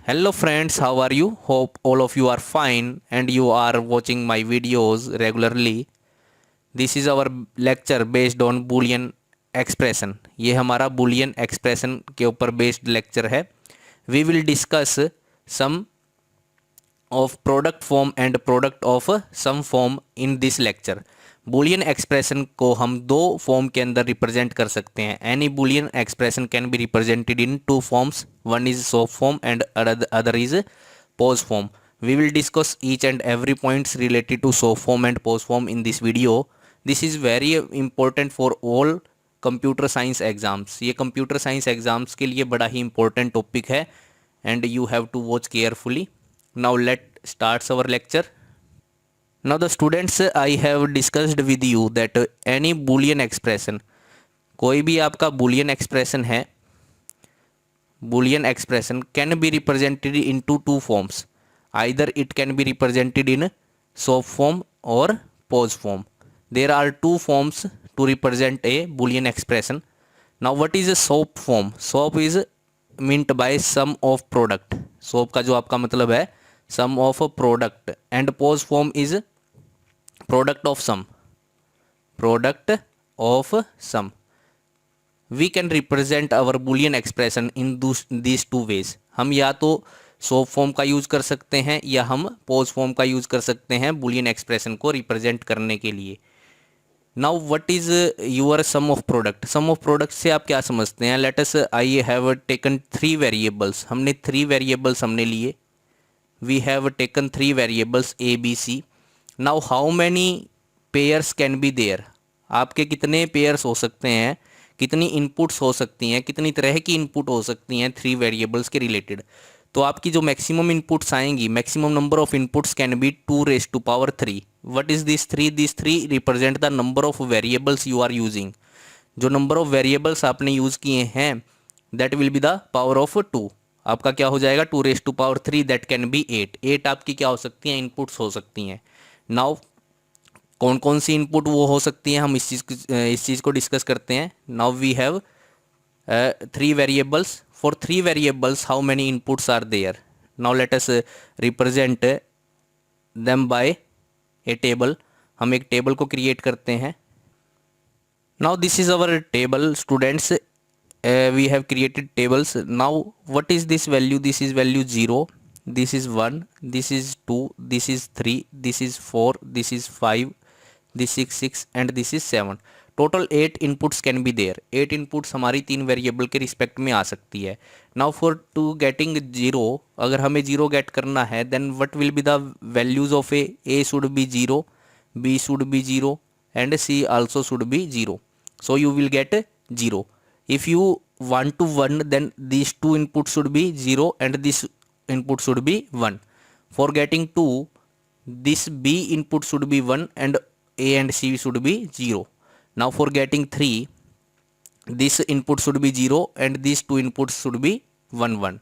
Hello friends, how are you? Hope all of you are fine and you are watching my videos regularly. This is our lecture based on Boolean expression. ये हमारा Boolean expression के ऊपर based lecture है. We will discuss some of product form and product of sum form in this lecture. Boolean expression को हम दो form के अंदर रिप्रेजेंट कर सकते हैं. Any Boolean expression can be represented in two forms. One is soft form and other is pose form. We will discuss each and every points related to soft form and pose form in this video. This is very important for all computer science exams. ये computer science exams के लिए बड़ा ही important topic है and you have to watch carefully. Now let starts our lecture. Now the students, I have discussed with you that any boolean expression, कोई भी आपका boolean expression है, boolean expression can be represented into two forms. Either it can be represented in soft form or pose form. There are two forms to represent a boolean expression. Now what is a soft form? Soft is meant by sum of product. soft का जो आपका मतलब है sum of a product, and pose form is product of sum. product of sum. We can represent our boolean expression in these two ways. हम या तो soft form का use कर सकते हैं या हम pose form का यूज कर सकते हैं boolean expression को रिप्रेजेंट करने के लिए. Now what is your sum of product? sum of product से आप क्या समझते हैं? Let us I have taken three variables. हमने three variables हमने लिए. We have taken three variables A, B, C. Now how many pairs can be there. आपके कितने पेयर्स हो सकते हैं, कितनी इनपुट्स हो सकती हैं, कितनी तरह की इनपुट हो सकती हैं थ्री वेरिएबल्स के रिलेटेड. तो आपकी जो मैक्सिमम इनपुट्स आएंगी, maximum number of inputs can be 2⁻3. What is this 3? This 3 represent the number of variables you are using. जो नंबर ऑफ वेरिएबल्स आपने यूज़ किए हैं that will be the power of 2. आपका क्या हो जाएगा 2⁻3 दैट कैन बी 8. 8 आपकी क्या हो सकती हैं, इनपुट्स हो सकती हैं. नाउ कौन कौन सी इनपुट वो हो सकती हैं, हम इस चीज़ को डिस्कस करते हैं. Now we have three variables. For three variables how many inputs are there. Now let us represent them by a table. हम एक टेबल को क्रिएट करते हैं. Now this is our table students. We have created tables. Now what is this value? This is value 0, this is 1, this is 2, this is 3, this is 4, this is 5, this is 6 and this is 7. Total 8 inputs can be there. 8 inputs हमारी तीन variable के respect में आ सकती है. Now for to getting 0, अगर हमें 0 get करना है then what will be the values of A should be 0, B should be 0 and C also should be 0. So you will get 0. If you want to 1 then these two inputs should be 0 and this input should be 1. For getting 2, this B input should be 1 and A and C should be 0. Now for getting 3, this input should be 0 and these two inputs should be 1 1.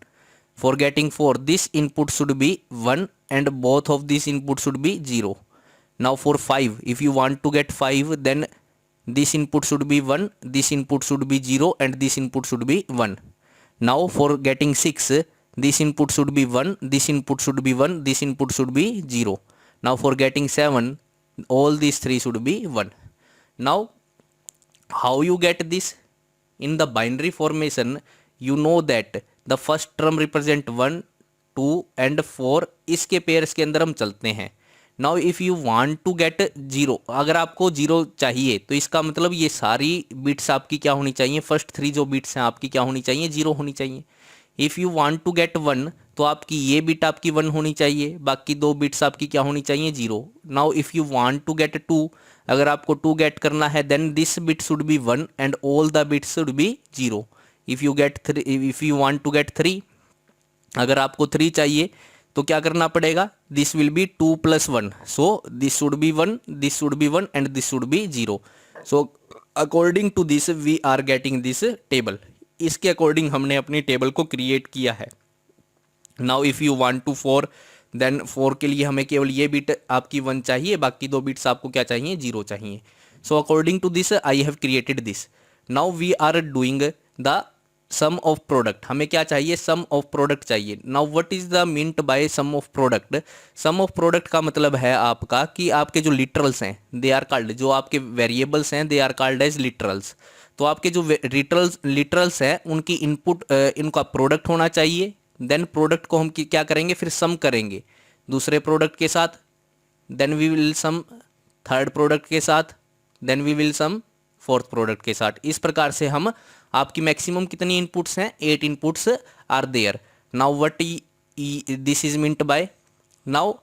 For getting 4, this input should be 1 and both of these inputs should be 0. Now for 5, if you want to get 5 then this input should be 1, this input should be 0 and this input should be 1. Now for getting 6, this input should be 1, this input should be 1, this input should be 0. Now for getting 7, all these three should be 1. Now how you get this? In the binary formation you know that the first term represent 1, 2 and 4. इसके pairs के अंदर हम चलते हैं. Now if you want to get 0, अगर आपको 0 चाहिए तो इसका मतलब ये सारी बिट्स आपकी क्या होनी चाहिए, फर्स्ट 3 जो बिट्स हैं आपकी क्या होनी चाहिए, 0 होनी चाहिए. If you want to get 1 तो आपकी ये बिट आपकी 1 होनी चाहिए, बाकी 2 बिट्स आपकी क्या होनी चाहिए, 0. Now if you want to get 2, अगर आपको 2 गेट करना है then this bit should be 1 and all the bits should be 0. If you want to get 3, अगर आपको 3 चाहिए तो क्या करना पड़ेगा, this will be 2 + 1. So this should be 1, this should be 1 and this should be 0. So according to this we are getting this table. इसके according हमने अपनी टेबल को क्रिएट किया है. Now if you want to 4 then 4 के लिए हमें केवल ये बिट आपकी 1 चाहिए, बाकी 2 बिट्स आपको क्या चाहिए, 0 चाहिए. So according to this I have created this. Now we are doing the sum of product, हमें क्या चाहिए, सम ऑफ प्रोडक्ट चाहिए। Now what is the meant by sum of product? Sum of product का मतलब है आपका कि आपके जो लिटरल्स हैं दे आर कॉल्ड, जो आपके वेरिएबल्स हैं they are called as literals. तो आपके जो लिटरल्स हैं उनकी इनपुट इनका प्रोडक्ट होना चाहिए। देन प्रोडक्ट को हम क्या करेंगे, फिर सम करेंगे दूसरे प्रोडक्ट के साथ, then we will sum third product के साथ, then we will sum fourth product के साथ। इस प्रकार से हम, आपकी मैक्सिमम कितनी इनपुट्स हैं, 8 inputs are there. Now what this is meant by, now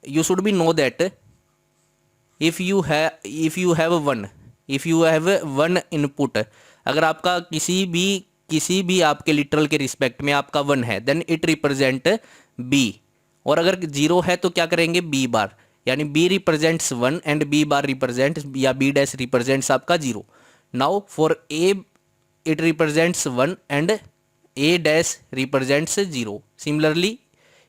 you should be know that if you have one input, अगर आपका किसी भी आपके लिटरल के रिस्पेक्ट में आपका 1 है, देन इट रिप्रेजेंट b, और अगर 0 है तो क्या करेंगे, b बार, यानी b represents 1 and b bar represents या b डैश रिप्रेजेंट्स आपका 0। Now for a it represents 1 and a dash represents 0। Similarly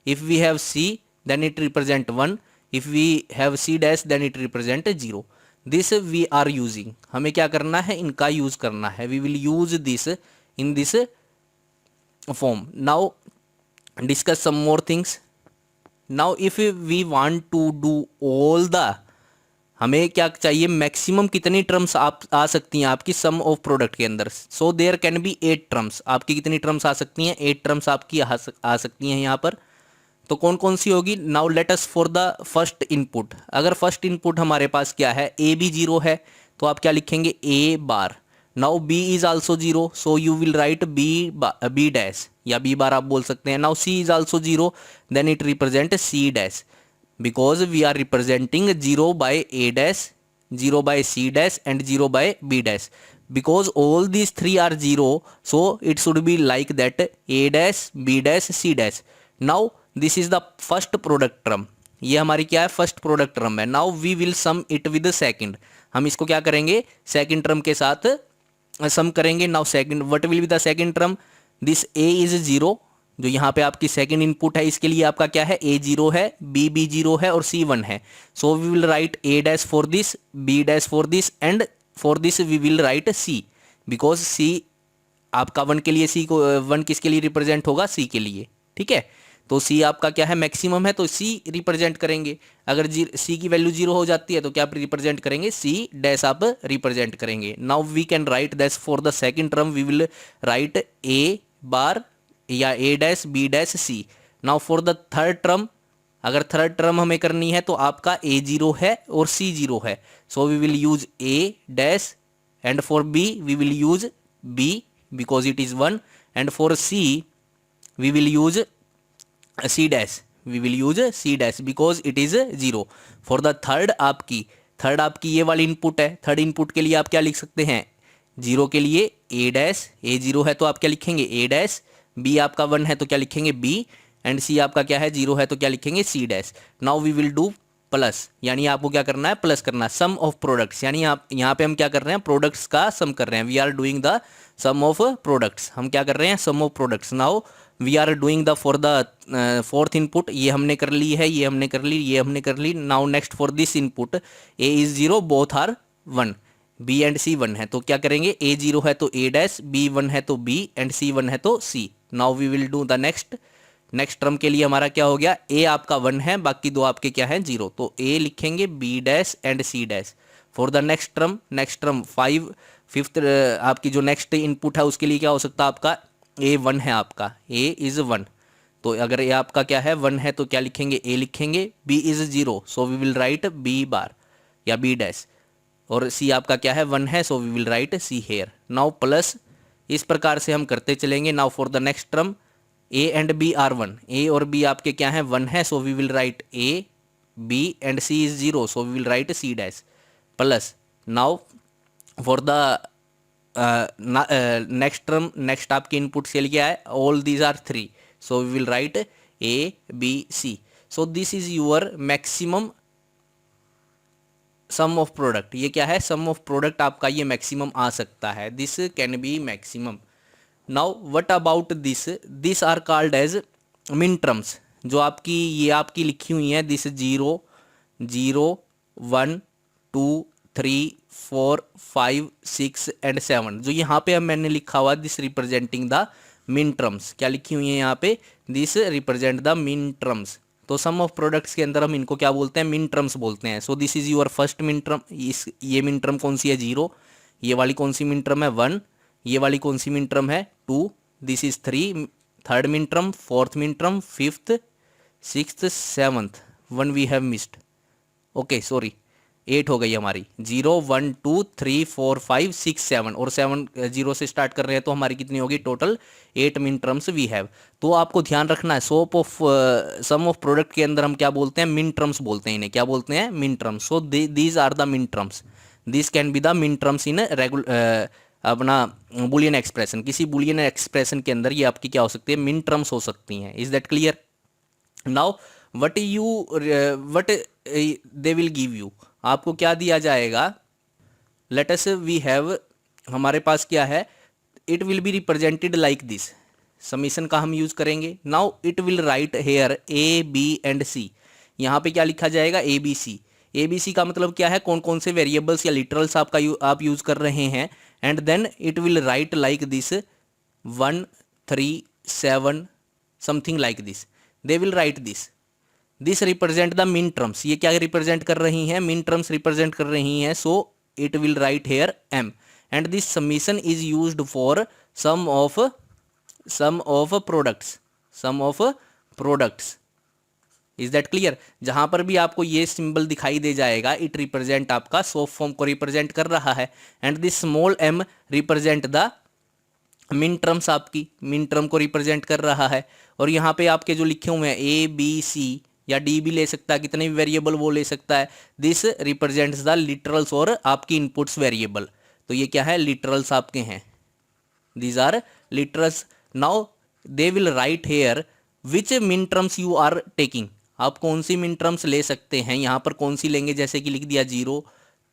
if we have c then it represent 1, if we have c dash then it represent 0। this we are using, हमें क्या करना है, इनका use करना है। we will use this in this form। now discuss some more things। now if we want to do all the, हमें क्या चाहिए, मैक्सिमम कितनी टर्म्स आप आ सकती हैं आपकी सम ऑफ प्रोडक्ट के अंदर। So there can be 8 terms, आपकी कितनी टर्म्स आ सकती हैं, 8 टर्म्स आपकी आ सकती हैं यहाँ पर। तो कौन कौन सी होगी, now let us for the first input. अगर फर्स्ट इनपुट हमारे पास क्या है, ए बी 0 है, तो आप क्या लिखेंगे, a bar. Now b is also 0, so you will write b dash या बी बार आप बोल सकते हैं। Now c is also 0, then it represent c dash, because we are representing 0 by a dash, 0 by c dash and 0 by b dash. because all these three are 0, so it should be like that, a dash b dash c dash। now this is the first product term, ये हमारी क्या है, first product term है। Now we will sum it with second, हम इसको क्या करेंगे, second term के साथ सम करेंगे। Now second, what will be the second term, this a is 0, जो यहाँ पे आपकी सेकंड इनपुट है, इसके लिए आपका क्या है, a 0 है, b भी 0 है और c 1 है। So we will write a dash for this, b dash for this and for this we will write c, because c आपका 1 के लिए, c को 1 किसके लिए रिप्रेजेंट होगा, c के लिए, ठीक है। तो c आपका क्या है, मैक्सिमम है, तो c रिप्रेजेंट करेंगे। अगर c की वैल्यू 0 हो जाती है तो क्या रिप्रेजेंट करेंगे, c डैश आप रिप्रेजेंट करेंगे। Now we can write that for the second term we will write a bar या a dash b dash c। Now for the third term, अगर थर्ड टर्म हमें करनी है तो आपका a 0 है और c 0 है, so we will use a dash and for b we will use b because it is 1 and for c we will use c dash, we will use c dash because it is 0। For the third आपकी ये वाली input है, third input के लिए आप क्या लिख सकते हैं, 0 के लिए a डैश, a 0 है तो आप क्या लिखेंगे, a डैश, b आपका 1 है तो क्या लिखेंगे b, एंड c आपका क्या है 0 है तो क्या लिखेंगे c dash. Now we will do plus, यानी आपको क्या करना है, प्लस करना है, सम ऑफ प्रोडक्ट्स, यानी आप यहाँ पे हम क्या कर रहे हैं, प्रोडक्ट्स का सम कर रहे हैं। We are doing the sum of products, हम क्या कर रहे हैं, sum of products. Now we are doing the for the fourth input, ये हमने कर ली है, ये हमने कर ली, ये हमने कर ली। Now next for this input, a is 0, both are 1, b and c 1 है तो क्या करेंगे, a 0 है तो a डैश, b 1 है तो b एंड c 1 है तो c। Now we will do the next term के लिए हमारा क्या हो गया, a आपका 1 है, बाकी दो आपके क्या है 0, तो a लिखेंगे, b dash and c dash. For the next term 5th आपकी जो नेक्स्ट इनपुट है उसके लिए क्या हो सकता है, आपका a 1 है, आपका a इज 1, तो अगर a आपका क्या है 1 है तो क्या लिखेंगे, a लिखेंगे, b is 0, so we will write b bar या b डैश, और c आपका क्या है 1 है, so we will write c here. Now plus, इस प्रकार से हम करते चलेंगे। Now for the next term, a and b are 1, a और b आपके क्या है 1 है, so we will write a, b and c is 0, so we will write c dash plus. Now for the next term, next आपके input के लिए क्या है, all these are 3, so we will write a b c। So this is your maximum sum of product. ये क्या है, sum of product आपका ये मैक्सिमम आ सकता है, this can be maximum. Now what about this are called as min terms, जो आपकी ये आपकी लिखी हुई है, दिस 0 0 1 2 3 4 5 6 एंड 7। जो यहाँ पे अब मैंने लिखा हुआ this representing the min terms, क्या लिखी हुई है यहाँ पे, this represent the min terms. तो सम ऑफ प्रोडक्ट्स के अंदर हम इनको क्या बोलते हैं, मिन टर्म्स बोलते हैं। सो this is your first min term. इस ये मिन टर्म कौन सी है, 0। ये वाली कौन सी मिन टर्म है, 1। ये वाली कौन सी मिन टर्म है, 2। This is 3 third min term, fourth min term, fifth, sixth, seventh, 1 we have missed, okay sorry 8 हो गई हमारी। 0 1 2 3 4 5 6 7 और 7 0 से स्टार्ट कर रहे हैं तो हमारी कितनी होगी टोटल, 8 मिन टर्म्स वी हैव। तो आपको ध्यान रखना है सम ऑफ प्रोडक्ट के अंदर हम क्या बोलते हैं, मिन टर्म्स बोलते हैं, इन्हें क्या बोलते हैं, min terms. So these are the min terms, this can be the min terms in regular अपना बुलियन एक्सप्रेशन। किसी बुलियन एक्सप्रेशन के अंदर ये आपकी क्या हो सकती है, मिन टर्म्स हो सकती हैं। Is that clear? Now what they will give you, आपको क्या दिया जाएगा, लेट अस वी हैव, हमारे पास क्या है, it will be represented like this. Summation का हम यूज करेंगे। Now it will write here a b and c. यहाँ पे क्या लिखा जाएगा, A B C. A B C का मतलब क्या है, कौन कौन से वेरिएबल्स या लिटरल्स आप यूज कर रहे हैं। And then it will write like this 1 3 7 something like this, they will write this represent the min terms. ये क्या रिप्रेजेंट कर रही हैं, मिन टर्म्स रिप्रेजेंट कर रही हैं। So it will write here M and this summation is used for sum of products. Is that clear? जहां पर भी आपको ये सिंबल दिखाई दे जाएगा, इट रिप्रेजेंट आपका सॉफ्ट फॉर्म को रिप्रेजेंट कर रहा है। And this small M represent the min terms, आपकी मिन टर्म को रिप्रेजेंट कर रहा है। और यहाँ पे आपके जो लिखे हुए हैं ए बी सी या डी भी ले सकता है, कितने भी वेरिएबल वो ले सकता है। दिस रिप्रेजेंट्स द लिटरल्स और आपकी इनपुट्स वेरिएबल। तो ये क्या है, लिटरल्स आपके हैं, these are literals. Now they will write here which min terms you are taking. आप कौन सी मिन टर्म्स ले सकते हैं, यहाँ पर कौन सी लेंगे, जैसे कि लिख दिया 0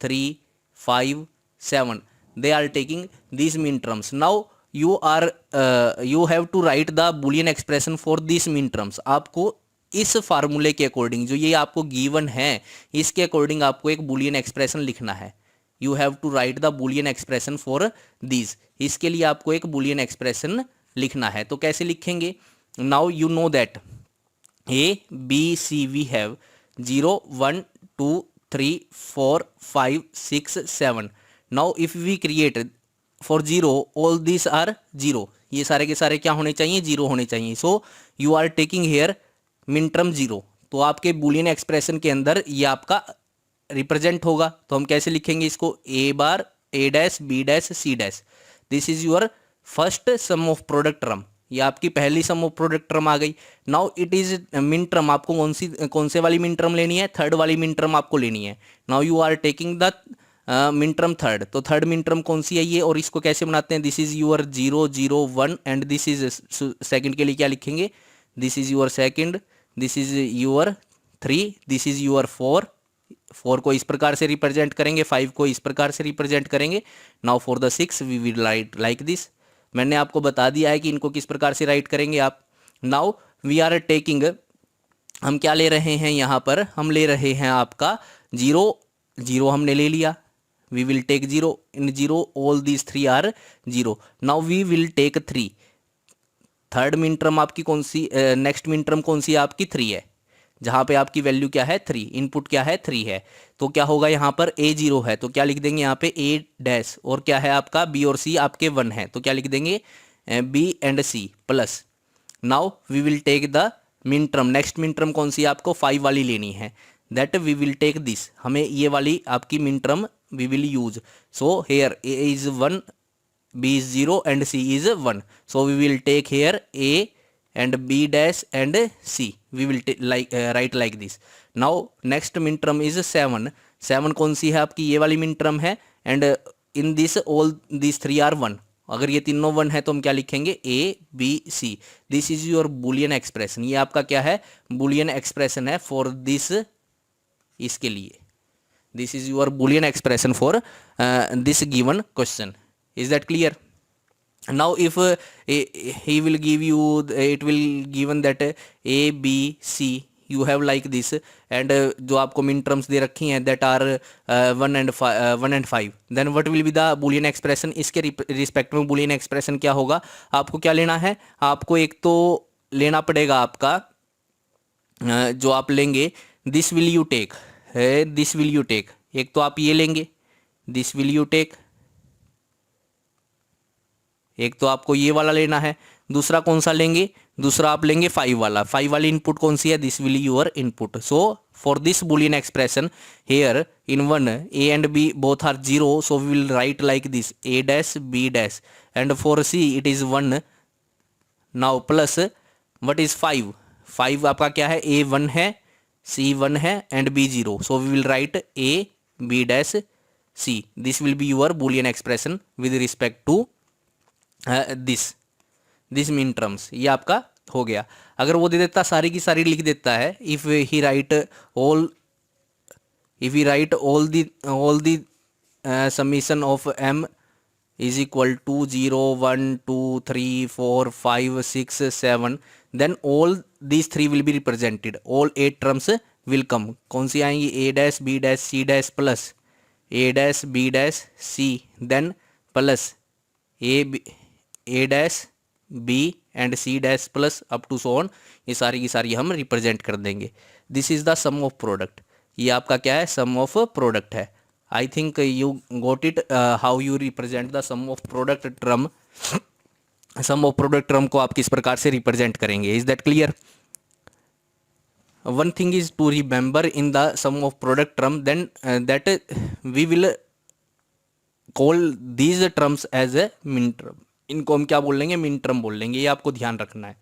3 5 7, दे आर टेकिंग दीज मिन terms. Now you have to write the boolean expression for these min terms। आपको इस फार्मूले के अकॉर्डिंग, जो ये आपको गिवन है, इसके अकॉर्डिंग आपको एक बूलियन एक्सप्रेशन लिखना है। You have to write the Boolean expression for these, इसके लिए आपको एक बूलियन एक्सप्रेशन लिखना है। तो कैसे लिखेंगे, now you know that A B C we have 0 1 2 3 4 5 6 7। Now if we create for 0 all this are 0, ये सारे के सारे क्या होने चाहिए, 0 होने चाहिए। So you are taking here min term 0। तो आपके बूलियन एक्सप्रेशन के अंदर ये आपका रिप्रेजेंट होगा। तो हम कैसे लिखेंगे इसको, a bar a dash b dash c dash, this is your first sum of product term. ये आपकी पहली सम ऑफ प्रोडक्ट टर्म आ गई। Now it is min term, आपको कौन से वाली मिन टर्म लेनी है, थर्ड वाली मिन टर्म आपको लेनी है। Now you are taking the min term third. तो थर्ड मिन टर्म कौन सी है ये, और इसको कैसे बनाते हैं, this is your 0 0 1 and this is second के लिए क्या लिखेंगे, this is your second, this is your 3, this is your 4। 4 को इस प्रकार से रिप्रेजेंट करेंगे, 5 को इस प्रकार से रिप्रेजेंट करेंगे। Now for the 6 we will write like this. मैंने आपको बता दिया है कि इनको किस प्रकार से राइट करेंगे आप। नाउ वी आर टेकिंग, हम क्या ले रहे हैं यहाँ पर, हम ले रहे हैं आपका 0 0 हमने ले लिया, we will take 0 in 0 all these 3 are 0। now we will take 3। Third min term आपकी कौन सी, नेक्स्ट मिन टर्म कौन सी है आपकी, 3 है, जहां पे आपकी वैल्यू क्या है 3, इनपुट क्या है 3 है। तो क्या होगा यहाँ पर a 0 है, तो क्या लिख देंगे यहाँ पे a डैश, और क्या है आपका b और c आपके 1 है, तो क्या लिख देंगे b and c plus. Now we will take the min term, next min term कौन सी आपको 5 वाली लेनी है, that we will take this, हमें ये वाली आपकी min term we will use। so here a is 1, b is 0 and c is 1। so we will take here a and b dash and c, we will write like this। now next min term is 7। 7 कौन सी है आपकी, ये वाली min term है। and in this all these 3 are 1। अगर ये तीनों 1 है तो हम क्या लिखेंगे, a b c, this is your boolean expression। ये आपका क्या है, boolean expression है for this, इसके लिए this is your boolean expression for this given question। is that clear? now if he will give you, it will given that a b c, you have like this, and जो आपको min terms दे रखी हैं that are 1 and 5, then what will be the Boolean expression. इसके respect में Boolean expression क्या होगा, आपको क्या लेना है, आपको एक तो लेना पड़ेगा आपका जो आप लेंगे this will you take, this will you take, एक तो आप ये लेंगे दिस विल यू टेक, एक तो आपको ये वाला लेना है, दूसरा कौन सा लेंगे, दूसरा आप लेंगे 5 वाला, 5 वाली इनपुट कौन सी है, this will your input. So for this Boolean expression here in one A and B both are 0, so we will write like this a dash b dash, and for c it is 1 now plus what is 5, 5 आपका क्या है, a 1 है, c 1 है and b 0, so we will write a b dash c, this will be your Boolean expression with respect to this min terms. ये आपका हो गया। अगर वो दे देता सारी की सारी लिख देता है, if he write all, if he write all the summation of m is equal to 0 1 2 3 4 5 6 7, then all these 3 will be represented, all 8 terms will come. कौन सी आएंगी, a dash b dash c dash plus a dash b dash c, then plus a dash b and c dash plus up to so on, ये सारी की सारी हम represent कर देंगे। This is the sum of product, ये आपका क्या है, सम ऑफ प्रोडक्ट है। I think you got it, how you represent the sum of product term. Sum of product term को आप किस प्रकार से रिप्रेजेंट करेंगे, is that clear. One thing is to remember in the sum of product term, then that we will call these terms as a min term, इनको हम क्या बोल लेंगे, मिन टर्म बोल लेंगे, ये आपको ध्यान रखना है।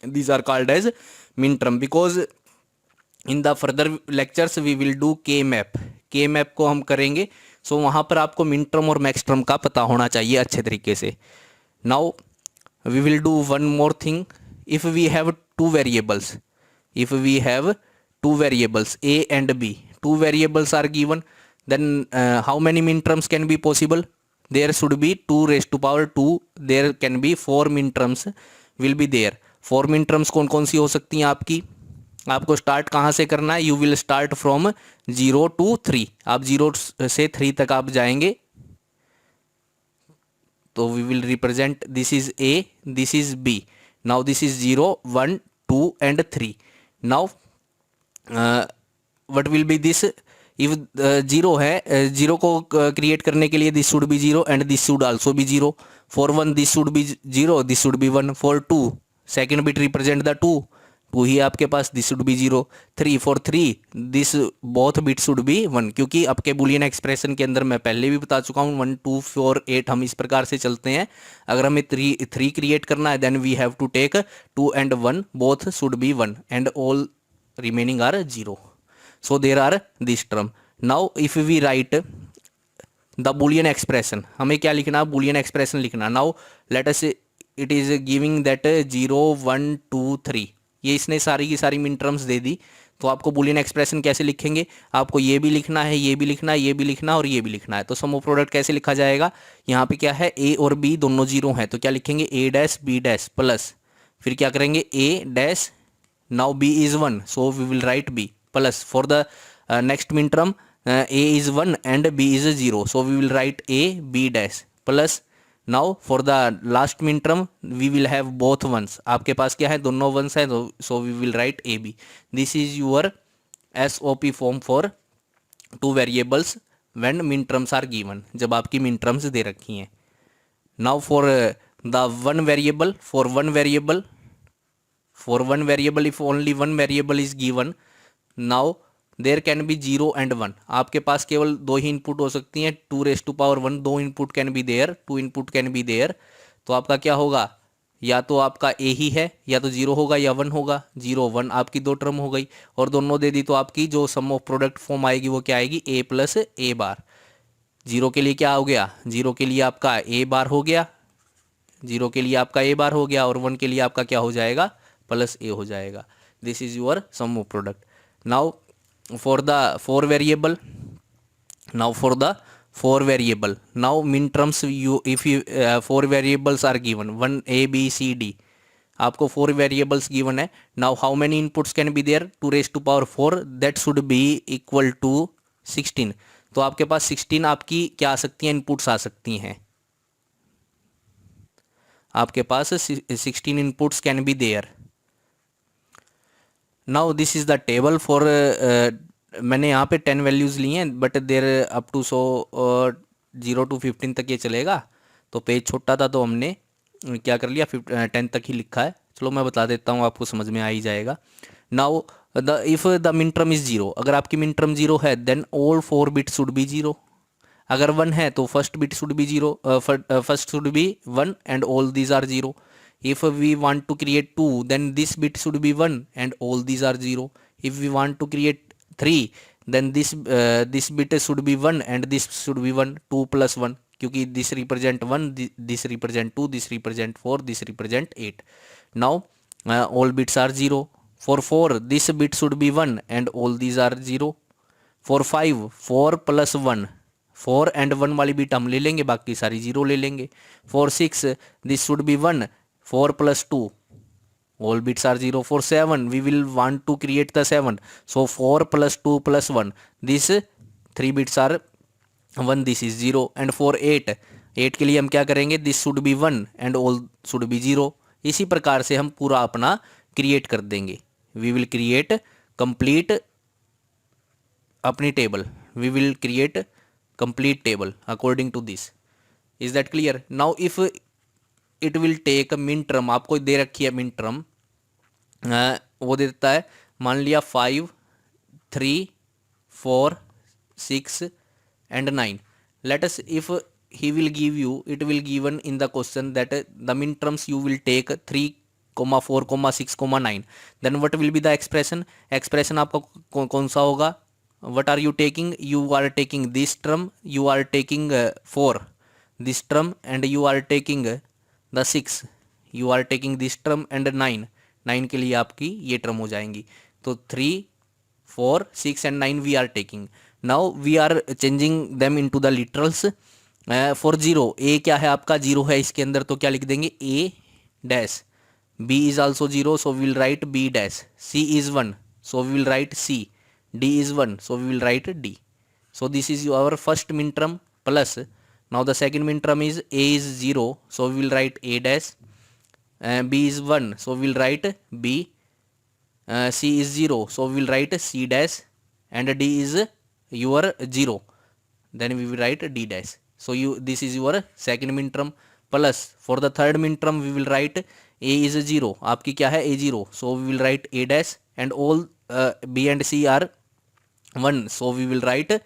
These are called as min term because in the further lectures we will do K map, K map को हम करेंगे, सो वहाँ पर आपको मिन टर्म और मैक्स टर्म का पता होना चाहिए अच्छे तरीके से। Now we will do one more thing, if we have two variables, if we have two variables a and b, two variables are given, then how many min terms can be possible, there should be 2 raised to power 2, there can be 4 min terms will be there। 4 min terms कौन कौन सी हो सकती हैं आपकी, आपको start कहाँ से करना है, you will start from 0 to 3, आप 0 से 3 तक आप जाएंगे, तो we will represent this is a, this is b, now this is 0 1 2 and 3। Now what will be this, if 0 है, 0 को क्रिएट करने के लिए this should be 0 and this should also be 0, for 1 this should be 0 this should be 1, for 2 second bit represent the 2 ही आपके पास, this should be 0, 3 for 3 this both bit should be 1, क्योंकि आपके बुलियन एक्सप्रेशन के अंदर मैं पहले भी बता चुका हूँ 1 2 4 8 हम इस प्रकार से चलते हैं। अगर हमें 3 क्रिएट करना है then we have to take 2 and 1 both should be 1 and all remaining are 0, so there are this term. Now if we write the Boolean expression, हमें क्या लिखना, बुलियन एक्सप्रेशन लिखना। Now let us, it is giving that 0 1 2 3, ये इसने सारी की सारी मिन टर्म्स दे दी, तो आपको बुलियन एक्सप्रेशन कैसे लिखेंगे, आपको ये भी लिखना है, ये भी लिखना है, ये भी लिखना है और ये भी लिखना है। तो सम ऑफ प्रोडक्ट कैसे लिखा जाएगा, यहाँ पे क्या है, a और b दोनों 0 हैं, तो क्या लिखेंगे, a dash b dash plus, फिर क्या करेंगे a dash, now b is 1, so we will write b plus, for the next min term a is 1 and b is 0, so we will write a b dash plus, now for the last min term we will have both ones, आपके पास क्या है, दोनों ones है, so we will write a b। this is your SOP form for two variables when min terms are given, जब आपकी min terms दे रखी हैं। now for the one variable, for one variable if only one variable is given, now there can be 0 and 1, आपके पास केवल 2 ही input हो सकती हैं, 2 raised to power 1, 2 input can be there, 2 input can be there, तो आपका क्या होगा, या तो आपका a ही है, या तो 0 होगा या 1 होगा, 0 1 आपकी 2 टर्म हो गई, और दोनों दे दी तो आपकी जो सम ऑफ प्रोडक्ट फॉर्म आएगी वो क्या आएगी, a प्लस a बार। 0 के लिए क्या हो गया, 0 के लिए आपका a बार हो गया, 0 के लिए आपका a बार हो गया, और 1 के लिए आपका क्या हो जाएगा, प्लस a हो जाएगा। This is your sum of product. Now for the 4 variable, now for the 4 variable, now min terms you, if you 4 variables are given, 1 a b c d, आपको 4 वेरिएबल्स गिवन है। Now how many inputs can be there, 2 raise to power 4 that should be equal to 16। तो आपके पास 16 आपकी क्या आ सकती हैं, inputs आ सकती हैं। आपके पास 16 inputs can be there. Now this is the table for, मैंने यहाँ पे 10 वैल्यूज ली हैं but there up to 0 to 15 तक ये चलेगा। तो पेज छोटा था तो हमने क्या कर लिया, 10 तक ही लिखा है। चलो मैं बता देता हूँ, आपको समझ में आ ही जाएगा। Now the if the min term is 0, अगर आपकी मिन टर्म 0 है then all 4 bit should be 0। अगर 1 है तो first bit should be 0, first should be 1 and all these are 0। If we want to create 2, then this bit should be 1 and all these are 0. If we want to create 3, then this bit should be 1 and this should be 1, 2 plus 1, क्योंकि this represent 1, this represent 2, this represent 4, this represent 8. Now all bits are 0. For 4, this bit should be 1 and all these are 0. For 5, 4 plus 1, 4 and 1 वाली bit हम ले लेंगे, बाकी सारी 0 ले लेंगे। For 6, this should be 1, 4 plus 2, all bits are 0. For 7, we will want to create the 7, so 4 plus 2 plus 1, these 3 bits are 1, this is 0. And for 8, 8 के लिए हम क्या करेंगे, this should be 1 and all should be 0। इसी प्रकार से हम पूरा अपना क्रिएट कर देंगे। we will create complete अपनी table, we will create complete table according to this। is that clear? now if it will take min term, आपको दे रखी है मिन टर्म, वो दे देता है, मान लिया 5, 3, 4, 6 and 9। Let us if he will give you, it will given in the question that the min terms you will take 3, 4, 6, 9, then what will be the expression. Expression आपका कौन सा होगा, what are you taking, you are taking this term, you are taking 4 this term and you are taking the 6, you are taking this term and 9, 9 के लिए आपकी ये term हो जाएंगी। तो 3, 4, 6 and 9 we are taking. Now we are changing them into the literals. For 0, A क्या है आपका, 0 है इसके अंदर, तो क्या लिख देंगे, a dash. B is also 0, so we will write b dash. C is 1, so we will write c. D is 1, so we will write d. So this is our first min term plus. Now the second min term is a is 0, so we will write a dash. B is 1, so we will write b. C is 0, so we will write c dash. And D is your 0, then we will write d dash. So this is your second min term plus. For the third min term we will write a is 0, आपकी क्या है, a 0, so we will write a dash and all b and c are 1, so we will write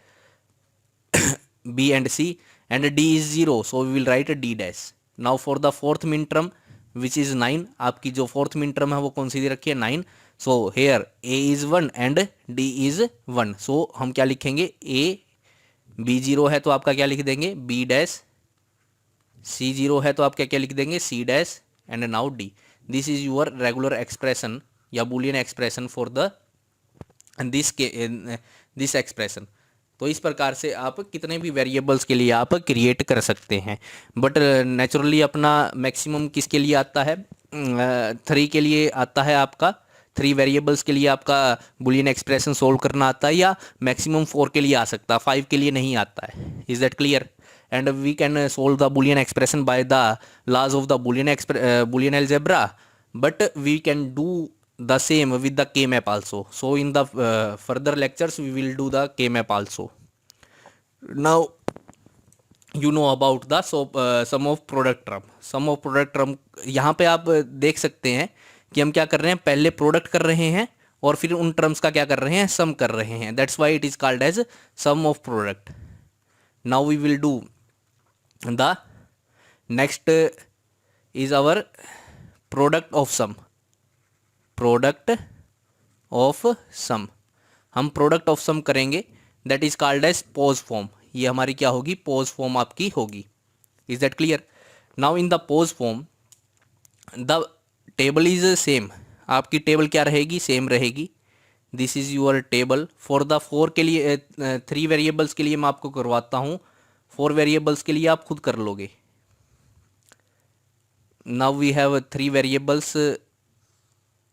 b and c, and d is 0, so we will write d dash. now for the fourth min term which is 9, आपकी जो fourth min term है वो कौन सी दे रखी है, 9, so here a is 1 and d is 1, so हम क्या लिखेंगे, a, b 0 है तो आपका क्या लिख देंगे, b dash, c 0 है तो आप क्या क्या लिख देंगे, c dash, and now d। this is your regular expression या boolean expression for the this expression। तो इस प्रकार से आप कितने भी वेरिएबल्स के लिए आप क्रिएट कर सकते हैं। बट नेचुरली अपना मैक्सिमम किसके लिए आता है, 3 के लिए आता है आपका, 3 वेरिएबल्स के लिए आपका बुलियन एक्सप्रेशन सोल्व करना आता है, या मैक्सिमम 4 के लिए आ सकता है, 5 के लिए नहीं आता है। Is that clear? And we can solve the Boolean expression by the laws of the Boolean algebra, but we can do the same with the K-map also. So in the further lectures we will do the K-map also. Now you know about the sum of product term. sum of product term यहाँ पे आप देख सकते हैं कि हम क्या कर रहे हैं, पहले प्रोडक्ट कर रहे हैं और फिर उन टर्म्स का क्या कर रहे हैं, सम कर रहे हैं। That's why it is called as sum of product. Now we will do the next is our product of sum. Product of sum, हम प्रोडक्ट ऑफ सम करेंगे, that is called as POS form. ये हमारी क्या होगी, POS form आपकी होगी। Is that clear? Now in the POS form the table is same. आपकी table क्या रहेगी, सेम रहेगी। This is your table for the 4 के लिए 3 वेरिएबल्स के लिए मैं आपको करवाता हूँ, 4 वेरिएबल्स के लिए आप खुद कर लोगे। Now we have three variables,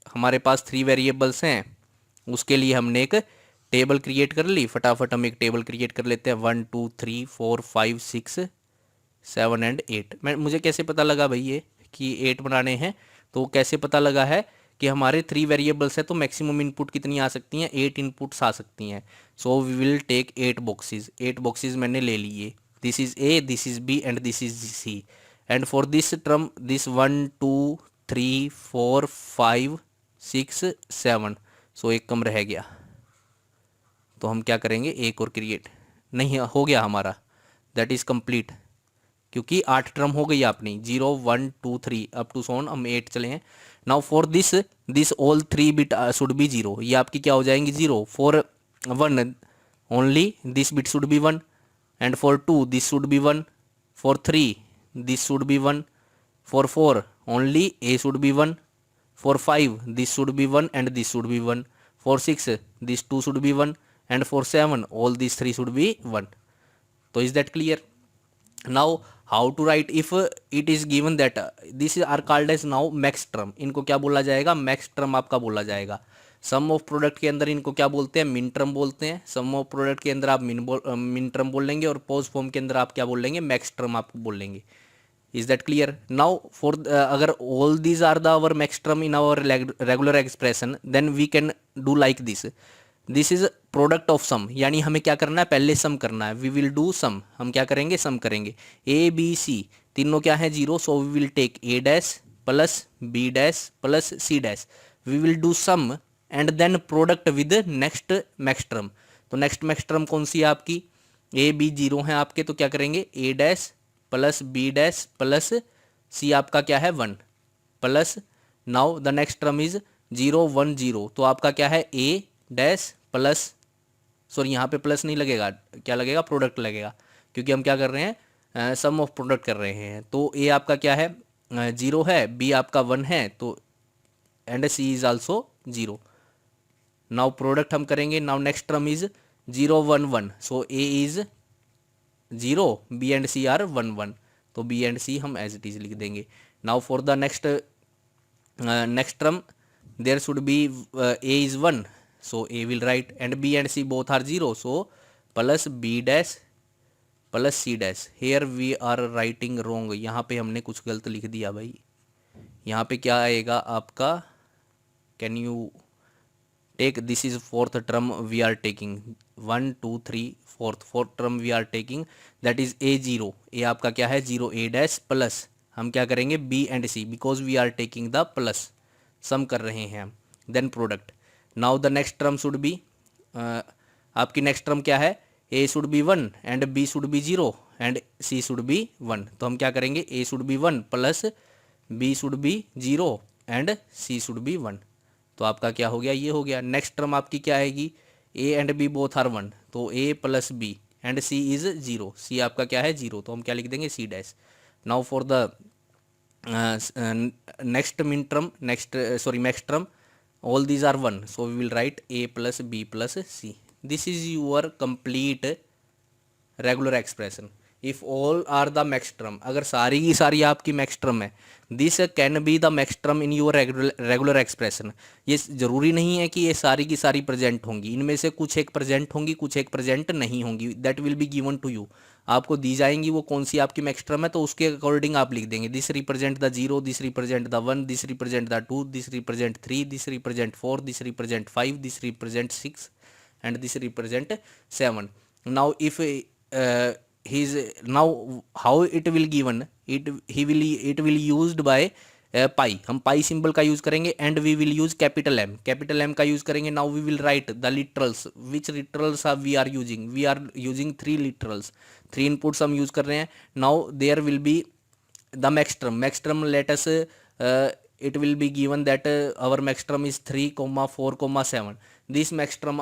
हमारे पास थ्री वेरिएबल्स हैं, उसके लिए हमने एक टेबल क्रिएट कर ली। फटाफट हम एक टेबल क्रिएट कर लेते हैं। 1 2 3 4 5 6 7 एंड 8। मुझे कैसे पता लगा भाई ये कि 8 बनाने हैं? तो कैसे पता लगा है कि हमारे थ्री वेरिएबल्स है तो मैक्सिमम इनपुट कितनी आ सकती हैं? 8 इनपुट्स आ सकती हैं। So we will take 8 boxes. 8 boxes मैंने ले लिए। This is A, this is B and this is C. And for this term this 1 2 3 4 5 6 7, so एक कम रह गया, तो हम क्या करेंगे? एक और क्रिएट। नहीं हो गया हमारा, दैट इज कंप्लीट, क्योंकि 8 टर्म हो गई अपनी। 0 1 2 3 अप टू सोन हम 8 चले हैं। Now for this this all 3 bit should be 0, ये आपकी क्या हो जाएंगी? 0। For 1 only this bit should be 1, and for 2 this should be 1, for 3 this should be 1, for 4 only a should be 1, for 5 this should be 1 and this should be 1, for 6 this 2 should be 1, and for 7 all this 3 should be 1। तो is that clear? Now how to write if it is given that this are called as now max term. इनको क्या बोला जाएगा? Max term आपका बोला जाएगा। सम of product के अंदर इनको क्या बोलते हैं? मिन टर्म बोलते हैं। सम ऑफ प्रोडक्ट के अंदर आप मिन टर्म बोल लेंगे, और पोज फॉर्म के अंदर आप क्या बोल लेंगे? मैक्स टर्म आप बोल लेंगे। Is that clear? Now for अगर all these are the our max term in our regular expression, then we can do like this. This is product of sum, यानी हमें क्या करना है? पहले सम करना है। वी विल डू सम, हम क्या करेंगे? सम करेंगे। ए बी सी तीनों क्या है? 0, so we will take A dash plus B dash plus C dash. We will do sum and then product with next max term. तो नेक्स्ट मैक्स टर्म कौन सी है आपकी? ए बी 0 है आपके, तो क्या करेंगे? A dash plus B dash plus c आपका क्या है? 1 plus, now the next term is 0 1 0, तो आपका क्या है? ए डैश प्लस, सॉरी यहाँ पे प्लस नहीं लगेगा, क्या लगेगा? प्रोडक्ट लगेगा, क्योंकि हम क्या कर रहे हैं? सम ऑफ प्रोडक्ट कर रहे हैं। तो ए आपका क्या है? 0 है, बी आपका 1 है, तो and C is also 0। Now product हम करेंगे। Now next term is 0 1 1, so A is 0, B and C are 1 1, तो बी एंड सी हम एज इट इज लिख देंगे। Now for the next next term there should be A is 1, so a will write, and b and c both are 0, so plus b dash plus c dash। here we are writing wrong, यहाँ पे हमने कुछ गलत लिख दिया भाई। यहाँ पे क्या आएगा आपका? Can you take, this is fourth term we are taking, 1 2 3 fourth term we are taking, that is a 0। a आपका क्या है? 0, a डैश प्लस हम क्या करेंगे? b and c, because we are taking the plus, sum कर रहे हैं हम, then product. Now the next term should be, आपकी नेक्स्ट टर्म क्या है? A should be 1 and b should be 0 and c should be 1, तो हम क्या करेंगे? A should be 1 plus b should be 0 and c should be 1, तो आपका क्या हो गया? ये हो गया। नेक्स्ट टर्म आपकी क्या आएगी? A and B both are 1, तो a plus b and C is 0, c आपका क्या है? 0, तो हम क्या लिख देंगे? C dash. Now for the next min term, next sorry max term, all these are 1, so we will write a plus b plus c. This is your complete regular expression if all are the max term। अगर सारी की सारी आपकी max term है, this can be the max term in your regular expression. ये जरूरी नहीं है कि ये सारी की सारी प्रेजेंट होंगी, इनमें से कुछ एक प्रेजेंट होंगी, कुछ एक प्रेजेंट नहीं होंगी। That will be given to you, आपको दी जाएंगी वो कौन सी आपकी मैक्स टर्म है, तो उसके अकॉर्डिंग आप लिख देंगे। This represent the 0, this represent the 1, this represent the 2, this represent 3, this represent 4, this represent 5, this represent 6 and this represent 7। Now if his, now how it will given, it will used by pi, हम pi symbol का use करेंगे, and we will use capital M का use करेंगे। Now we will write the literals, which literals we are using 3 literals, 3 inputs हम use कर रहे हैं। Now there will be the max term let us, it will be given that our max term is 3, 4, 7, this max term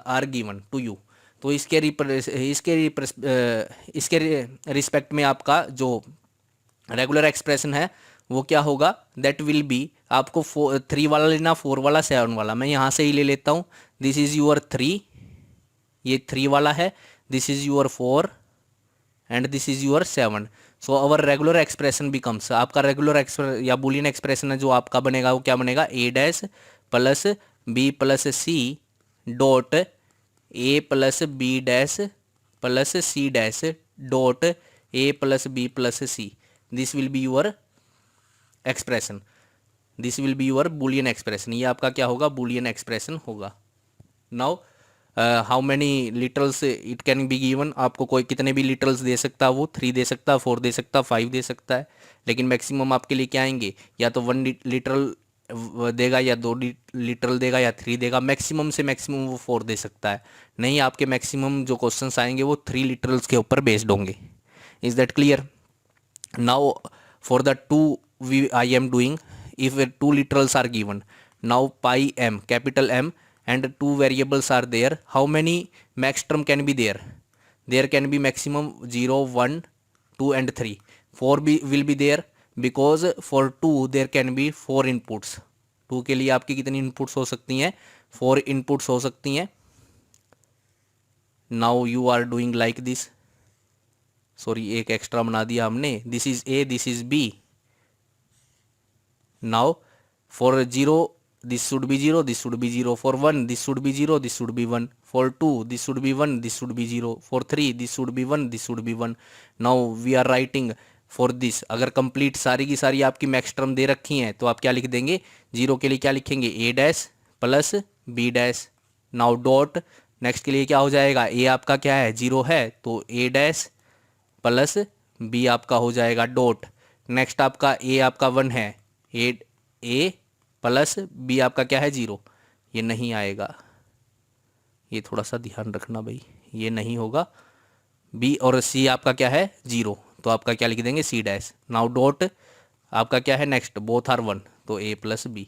are given to you। तो इसके respect में आपका जो regular expression है वो क्या होगा? दैट विल बी, आपको 3 वाला लेना, 4 वाला, 7 वाला, मैं यहाँ से ही ले लेता हूँ। दिस इज योर 3, ये 3 वाला है, this is your 4 and this is your 7। So our regular expression becomes, आपका रेगुलर या बुलियन एक्सप्रेशन है जो आपका बनेगा वो क्या बनेगा, a dash plus b plus c dot a plus B dash plus C dash dot a plus b plus c, this will be your expression, this will be your Boolean expression, ये आपका क्या होगा, Boolean expression होगा। Now how many literals it can be given, आपको कोई कितने भी literals दे सकता है, वो 3 दे सकता है, 4 दे सकता है, 5 दे सकता है, लेकिन मैक्सिमम आपके लिए क्या आएंगे, या तो 1 लिटरल देगा या 2 लिटरल देगा या 3 देगा, मैक्सिमम से मैक्सिमम वो 4 दे सकता है। नहीं, आपके मैक्सिमम जो क्वेश्चंस आएंगे वो 3 लिटरल्स के ऊपर बेस्ड होंगे। Is that clear? Now for the two I am doing, if 2 literals are given, now pi m capital M and 2 variables are there, how many max term can be there, there can be maximum 0 1 2 and 3, 4 will be there because for 2 there can be 4 inputs, 2 के लिए आपकी कितनी inputs हो सकती हैं, 4 inputs हो सकती हैं। now you are doing like this, sorry एक एक्स्ट्रा बना दिया हमने, this is A, this is B, now for 0 this should be 0, this should be 0, for 1 this should be 0, this should be 1, for 2 this should be 1, this should be 0, for 3 this should be 1, this should be 1। now we are writing for this, अगर complete सारी की सारी आपकी max term दे रखी हैं तो आप क्या लिख देंगे, 0 के लिए क्या लिखेंगे, a dash plus b dash, now dot next के लिए क्या हो जाएगा, a आपका क्या है 0 है तो a डैश प्लस b आपका हो जाएगा डॉट, नेक्स्ट आपका a आपका 1 है, ए प्लस बी आपका क्या है 0, ये नहीं आएगा, ये थोड़ा सा ध्यान रखना भाई, ये नहीं होगा, बी और सी आपका क्या है 0 तो आपका क्या लिख देंगे सी डैश, नाउ डॉट आपका क्या है नेक्स्ट, बोथ आर 1 तो a plus b,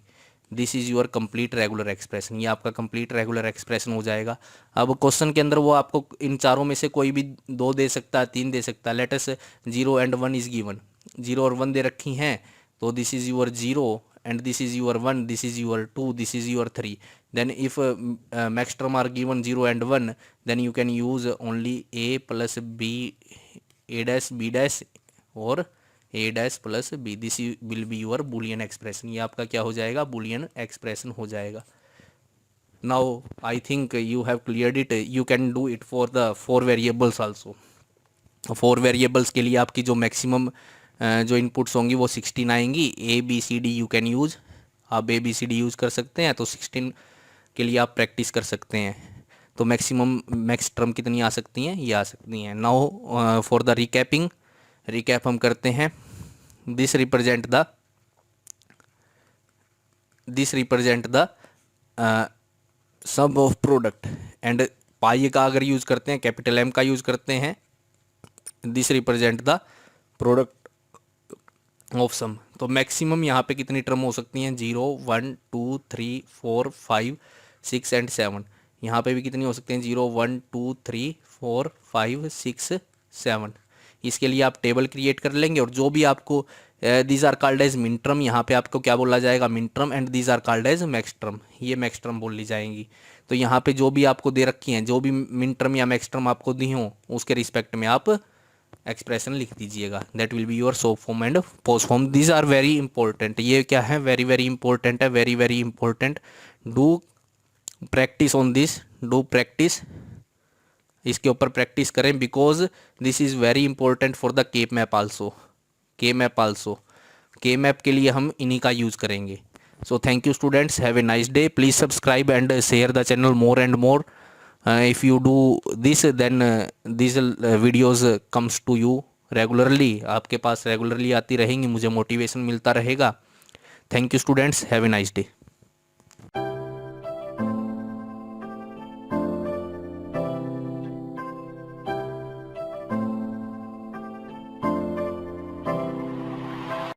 this is your complete regular expression, ये आपका कंप्लीट रेगुलर एक्सप्रेशन हो जाएगा। अब क्वेश्चन के अंदर वो आपको इन चारों में से कोई भी 2 दे सकता है, 3 दे सकता है, let us 0 and 1 is given, 0 और 1 दे रखी हैं तो this is your 0 and this is your 1, this is your 2, this is your 3, then if max term are given 0 and 1 then you can use only a plus b, a dash b dash or a dash plus b, this will be your boolean expression, ये आपका क्या हो जाएगा, boolean expression हो जाएगा। now I think you have cleared it, you can do it for the 4 variables also, 4 variables के लिए आपकी जो मैक्सिमम जो इनपुट्स होंगी वो 16 आएंगी, a B c d you can use, आप a B c d use कर सकते हैं, तो 16 के लिए आप प्रैक्टिस कर सकते हैं, तो मैक्सिमम मैक्स टर्म कितनी आ सकती हैं, ये आ सकती हैं। Now for the recapping, recap हम करते हैं, this represent the sum of product and pi का अगर यूज़ करते हैं, कैपिटल एम का यूज़ करते हैं, this represent the product of sum, तो मैक्सिमम यहाँ पे कितनी टर्म हो सकती हैं, 0 1 2 3 4 5 6 एंड 7, यहाँ पे भी कितनी हो सकती हैं, 0 1 2 3 4 5 6 7। इसके लिए आप टेबल क्रिएट कर लेंगे और जो भी आपको these are called as min term, यहाँ पे आपको क्या बोला जाएगा, min term, and these are called as max term, ये मैक्स टर्म बोली जाएंगी। तो यहाँ पे जो भी आपको दे रखी हैं, जो भी मिन टर्म या मैक्स टर्म आपको दी हों उसके रिस्पेक्ट में आप एक्सप्रेशन लिख दीजिएगा, that will be your sop form and post form, these are very important, ये क्या है, वेरी वेरी इंपॉर्टेंट है, very very important, do practice on this, do practice, इसके ऊपर प्रैक्टिस करें, because this is very important for the K map also, K map also, K map के लिए हम इन्हीं का यूज़ करेंगे। So thank you students, have a nice day, please subscribe and share the channel more and more, if you do this then these videos comes to you regularly, आपके पास regularly आती रहेंगी, मुझे मोटिवेशन मिलता रहेगा। Thank you students, have a nice day.